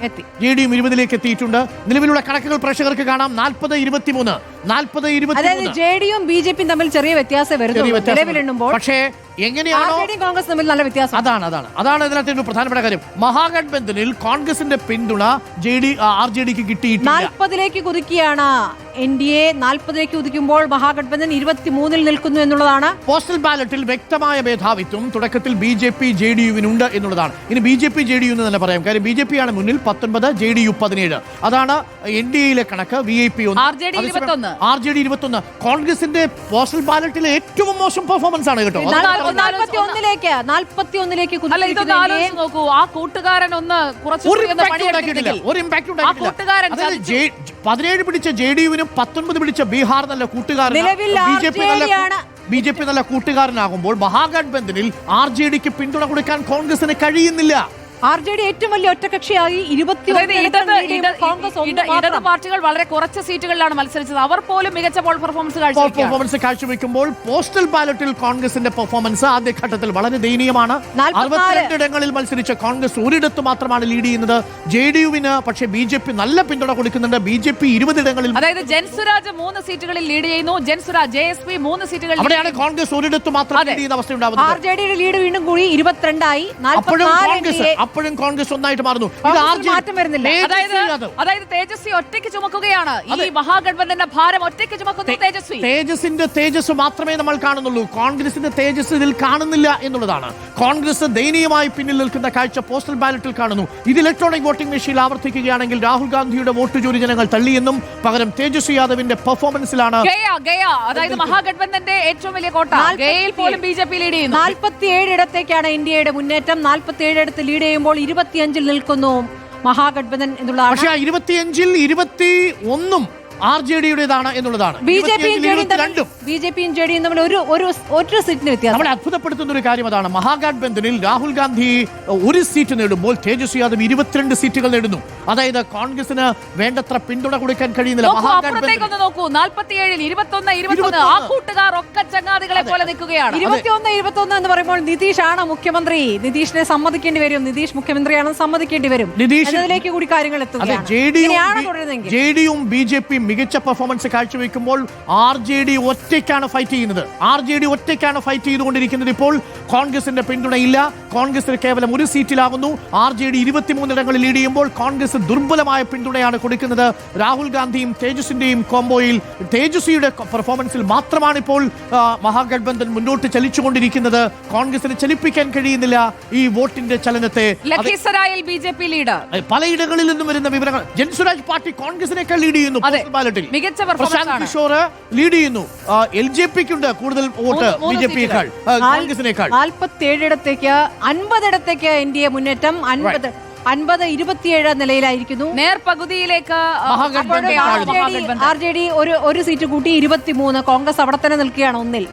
എത്തി. JDU 20-ലേക്ക് എത്തിയിട്ടുണ്ട്. നിലവിലുള്ള കണക്കുകൾ പ്രേക്ഷകർക്ക് കാണാം. 40-23. JDU യും BJP-യും തമ്മിൽ ചെറിയ വ്യത്യാസം വരുന്നു. പക്ഷേ എങ്ങനെയാണോ കോൺഗ്രസ് തമ്മിൽ നല്ല വ്യത്യാസം. അതാണ് ഇതിനകത്തെ ഒരു പ്രധാനപ്പെട്ട കാര്യം. മഹാഗഠബന്ധനിൽ കോൺഗ്രസിന്റെ പിന്തുണ RJDക്ക് കിട്ടിയിട്ടില്ല. 40-ലേക്ക് കുതിക്കുകയാണ് NDA. 40-ലേക്ക് കുതിക്കുമ്പോൾ മഹാഗഠബന്ധൻ 23-ൽ നിൽക്കുന്നു എന്നുള്ളതാണ്. പോസ്റ്റൽ ബാലറ്റിൽ വ്യക്തമായ മേധാവിത്വം തുടക്കത്തിൽ BJP JDU-വിനുണ്ട് എന്നുള്ളതാണ്. ഇനി BJP JDU എന്ന് തന്നെ പറയാം. കാര്യം BJP ആണ് മുന്നിൽ 19, JDU 17. അതാണ് NDA-ലെ കണക്ക്. VIP 1, RJD 21. കോൺഗ്രസിന്റെ പോസ്റ്റൽ ബാലറ്റിലെ ഏറ്റവും മോശം പെർഫോമൻസ് ആണ് കേട്ടോ. 41-ലേക്ക് നോക്കൂ. ആ കൂട്ടുകാരൻ ഒന്ന് ഒരു ഇമ്പാക്ട് ഉണ്ടാക്കിയില്ല. 17 പിടിച്ച JDU-വിനും 19 പിടിച്ച ബീഹാർ നല്ല കൂട്ടുകാരൻ. BJP നല്ല കൂട്ടുകാരനാകുമ്പോൾ മഹാഗഠബന്ധനിൽ RJDക്ക് പിന്തുണ കൊടുക്കാൻ കോൺഗ്രസിന് കഴിയുന്നില്ല. RJD ഏറ്റവും വലിയ ഒറ്റകക്ഷിയായി 21 ഇടത് പാർട്ടികൾ വളരെ കുറച്ച് സീറ്റുകളിലാണ് മത്സരിച്ചത്. അവർ പോലും മികച്ച പോൾ പെർഫോമൻസ് കാഴ്ചവെക്കുമ്പോൾ പോസ്റ്റൽ ബാലറ്റിൽ കോൺഗ്രസിന്റെ പെർഫോമൻസ് ആദ്യഘട്ടത്തിൽ വളരെ ദയനീയമാണ്. 62 ഇടങ്ങളിൽ മത്സരിച്ച കോൺഗ്രസ് ഒരിടത്ത് മാത്രമാണ് ലീഡ് ചെയ്യുന്നത്. JDU-വിന് പക്ഷേ BJP നല്ല പിന്തുണ കൊടുക്കുന്നുണ്ട്. BJP 20 ഇടങ്ങളിൽ, അതായത് ജൻസുരാജ് 3 സീറ്റുകളിൽ ലീഡ് ചെയ്യുന്നു. JSP 3 സീറ്റുകളിൽ. അവിടെയാണ് കോൺഗ്രസ് ഒരിടത്ത് മാത്രം ലീഡ് ചെയ്യുന്ന അവസ്ഥ ഉണ്ടാവുന്നത്. RJD-യുടെ ലീഡ് വീണ്ടും കൂടി 22-ആയി. അപ്പോഴും കോൺഗ്രസ് ഒന്നായിട്ട് മാറുന്നു. മാറ്റം വരുന്നില്ല. അതായത് തേജസ്വി ഒറ്റയ്ക്ക് ചുമക്കുകയാണ്. ഈ മഹാഗഠബന്ധന്റെ ഭാരം ഒറ്റയ്ക്ക് ചുമക്കുന്നു തേജസ്വി. തേജസിന്റെ തേജസ് മാത്രമേ നമ്മൾ കാണുന്നുള്ളൂ. കോൺഗ്രസിന്റെ തേജസ് ഇതിൽ കാണുന്നില്ല എന്നുള്ളതാണ്. കോൺഗ്രസ് ദയനീയമായി പിന്നിൽ നിൽക്കുന്ന കാഴ്ച പോസ്റ്റൽ ബാലറ്റിൽ കാണുന്നു. ഇത് ഇലക്ട്രോണിക് വോട്ടിംഗ് മെഷീനിൽ ആവർത്തിക്കുകയാണെങ്കിൽ രാഹുൽ ഗാന്ധിയുടെ വോട്ട് ചോരി ജനങ്ങൾ തള്ളിയെന്നും പകരം തേജസ്വി യാദവിന്റെ പെർഫോമൻസിലാണ്. അതായത് മഹാഗഠബന്ധന്റെ ഏറ്റവും വലിയ കോട്ട ഗയയിൽ പോലും BJP ലീഡ് ചെയ്യുന്നു. 47 ഇടത്തേക്കാണ് ഇന്ത്യയുടെ മുന്നേറ്റം. 47 ഇടത്ത് ലീഡ് ചെയ്യുമ്പോൾ 25-ൽ നിൽക്കുന്നു മഹാഗഠബന്ധൻ എന്നുള്ളതാണ്. പക്ഷേ 25-ൽ 21 RJD-യുടേതാണ് എന്നുള്ളതാണ്. BJP-യും JDU-യും തമ്മിൽ ഒരു സീറ്റിന് വ്യത്യാസം. നമ്മളെ അത്ഭുതപ്പെടുത്തുന്ന ഒരു കാര്യം അതാണ്. മഹാഗഠബന്ധനിൽ രാഹുൽ ഗാന്ധി ഒരു സീറ്റ് നേടുമ്പോൾ തേജസ്വി യാദവ് 22 സീറ്റുകൾ നേടുന്നു. അതായത് കോൺഗ്രസിന് വേണ്ടത്ര പിന്തുണ കൊടുക്കാൻ കഴിയുന്നില്ല. നോക്കൂ 47-ൽ 21 ആ കൂട്ടുകാർ ഒക്കെ ചങ്ങാതികളെ പോലെ നിൽക്കുകയാണ്. 21 എന്ന് പറയുമ്പോൾ നിതീഷ് ആണ് മുഖ്യമന്ത്രി. നിതീഷിനെ സമ്മതിക്കേണ്ടി വരും. നിതീഷ് മുഖ്യമന്ത്രിയാണെന്ന് സമ്മതിക്കേണ്ടി വരും. അതിലേക്ക് കൂടി കാര്യങ്ങൾ എത്തുകയാണ്. JDU-യും BJP-യും മികച്ച പെർഫോമൻസ് കാഴ്ചവെക്കുമ്പോൾ RJD ഒറ്റയ്ക്കാണ് ഫൈറ്റ് ചെയ്യുന്നത്. ഒറ്റയ്ക്കാണ് ഫൈറ്റ് ചെയ്തുകൊണ്ടിരിക്കുന്നത്. ഇപ്പോൾ കോൺഗ്രസിന്റെ പിന്തുണയില്ല. കോൺഗ്രസിന് കേവലം ഒരു സീറ്റിലാകുന്നു. RJD 23 ഇടങ്ങളിൽ ലീഡ് ചെയ്യുമ്പോൾ കോൺഗ്രസ് ദുർബലമായ പിന്തുണയാണ് കൊടുക്കുന്നത്. രാഹുൽ ഗാന്ധിയും തേജസ്വിന്റെയും കോംബോയിൽ തേജസ്വിയുടെ പെർഫോമൻസിൽ മാത്രമാണ് ഇപ്പോൾ മഹാഗഠബന്ധൻ മുന്നോട്ട് ചലിച്ചുകൊണ്ടിരിക്കുന്നത്. കോൺഗ്രസിന് ചലിപ്പിക്കാൻ കഴിയുന്നില്ല ഈ വോട്ടിന്റെ ചലനത്തെ. ലഖീസറായിൽ BJP ലീഡ്. പലയിടങ്ങളിൽ നിന്നും വരുന്ന വിവരങ്ങൾ. ജൻസുരാജ് പാർട്ടി കോൺഗ്രസിനേക്കാൾ ലീഡ് ചെയ്യുന്നു. മികച്ച കിഷോർ ലീഡ് ചെയ്യുന്നു. LJP-ക്കുണ്ട് കൂടുതൽ വോട്ട് BJP-യേക്കാൾ, കോൺഗ്രസിനേക്കാൾ. 47 ഇടത്തേക്ക് 50 ഇടത്തേക്ക് NDA മുന്നേറ്റം. 50-27 നിലയിലായിരിക്കുന്നു. നേർപകുതിയിലേക്ക് RJD ഒരു സീറ്റ് കൂട്ടി 23. കോൺഗ്രസ് അവിടെ തന്നെ നിൽക്കുകയാണ് 1-ൽ.